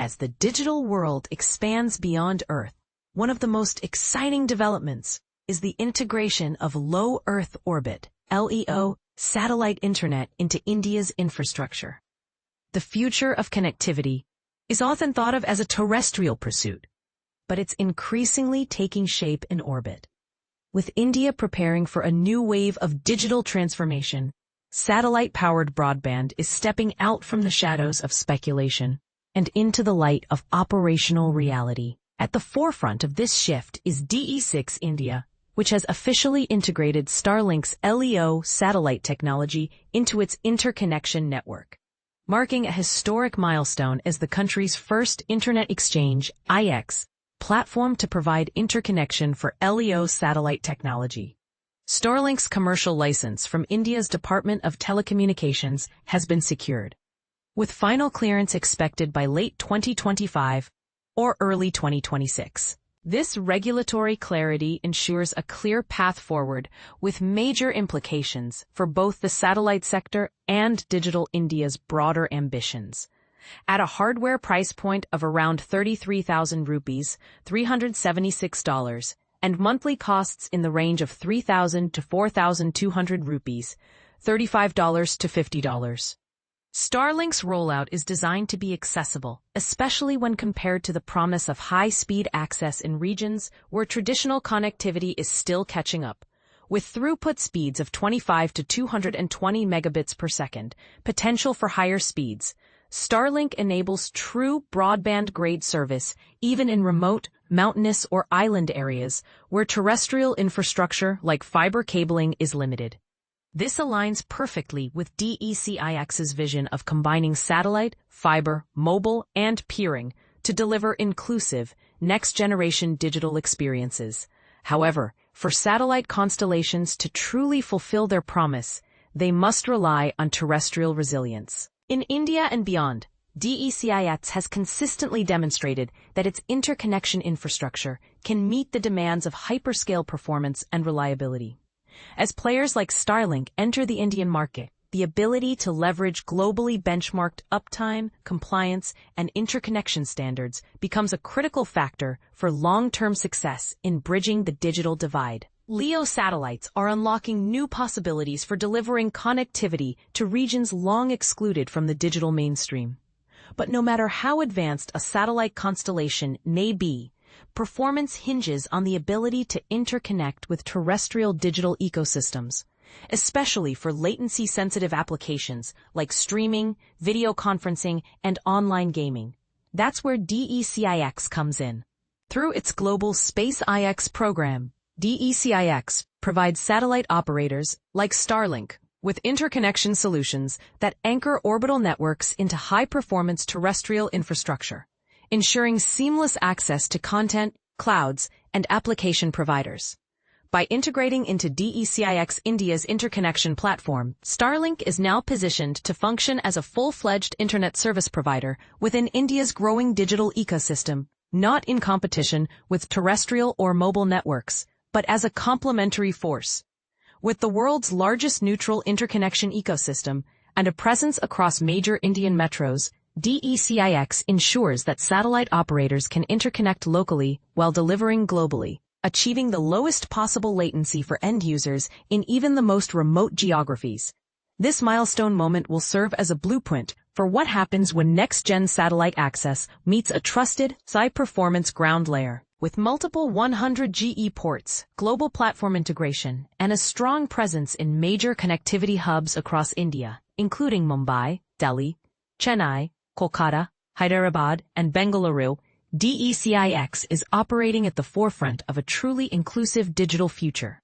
As the digital world expands beyond Earth, one of the most exciting developments is the integration of low Earth orbit, LEO, satellite internet into India's infrastructure. The future of connectivity is often thought of as a terrestrial pursuit, but it's increasingly taking shape in orbit. With India preparing for a new wave of digital transformation, satellite-powered broadband is stepping out from the shadows of speculation and into the light of operational reality. At the forefront of this shift is DE-CIX India, which has officially integrated Starlink's LEO satellite technology into its interconnection network, marking a historic milestone as the country's first Internet Exchange (IX) platform to provide interconnection for LEO satellite technology. Starlink's commercial license from India's Department of Telecommunications has been secured, with final clearance expected by late 2025 or early 2026. This regulatory clarity ensures a clear path forward with major implications for both the satellite sector and Digital India's broader ambitions. At a hardware price point of around 33,000 rupees, $376, and monthly costs in the range of 3,000 to 4,200 rupees, $35 to $50. Starlink's rollout is designed to be accessible, especially when compared to the promise of high-speed access in regions where traditional connectivity is still catching up. With throughput speeds of 25 to 220 megabits per second, potential for higher speeds, Starlink enables true broadband-grade service even in remote, mountainous, or island areas where terrestrial infrastructure like fiber cabling is limited. This aligns perfectly with DE-CIX's vision of combining satellite, fiber, mobile, and peering to deliver inclusive, next-generation digital experiences. However, for satellite constellations to truly fulfill their promise, they must rely on terrestrial resilience. In India and beyond, DE-CIX has consistently demonstrated that its interconnection infrastructure can meet the demands of hyperscale performance and reliability. As players like Starlink enter the Indian market, the ability to leverage globally benchmarked uptime, compliance, and interconnection standards becomes a critical factor for long-term success in bridging the digital divide. LEO satellites are unlocking new possibilities for delivering connectivity to regions long excluded from the digital mainstream. But no matter how advanced a satellite constellation may be, performance hinges on the ability to interconnect with terrestrial digital ecosystems, especially for latency-sensitive applications like streaming, video conferencing, and online gaming. That's where DE-CIX comes in. Through its global Space IX program, DE-CIX provides satellite operators like Starlink with interconnection solutions that anchor orbital networks into high-performance terrestrial infrastructure, ensuring seamless access to content, clouds, and application providers. By integrating into DE-CIX India's interconnection platform, Starlink is now positioned to function as a full-fledged internet service provider within India's growing digital ecosystem, not in competition with terrestrial or mobile networks, but as a complementary force. With the world's largest neutral interconnection ecosystem and a presence across major Indian metros, DE-CIX ensures that satellite operators can interconnect locally while delivering globally, achieving the lowest possible latency for end users in even the most remote geographies. This milestone moment will serve as a blueprint for what happens when next-gen satellite access meets a trusted, high-performance ground layer. With multiple 100G ports, global platform integration, and a strong presence in major connectivity hubs across India, including Mumbai, Delhi, Chennai, Kolkata, Hyderabad, and Bengaluru, DE-CIX is operating at the forefront of a truly inclusive digital future.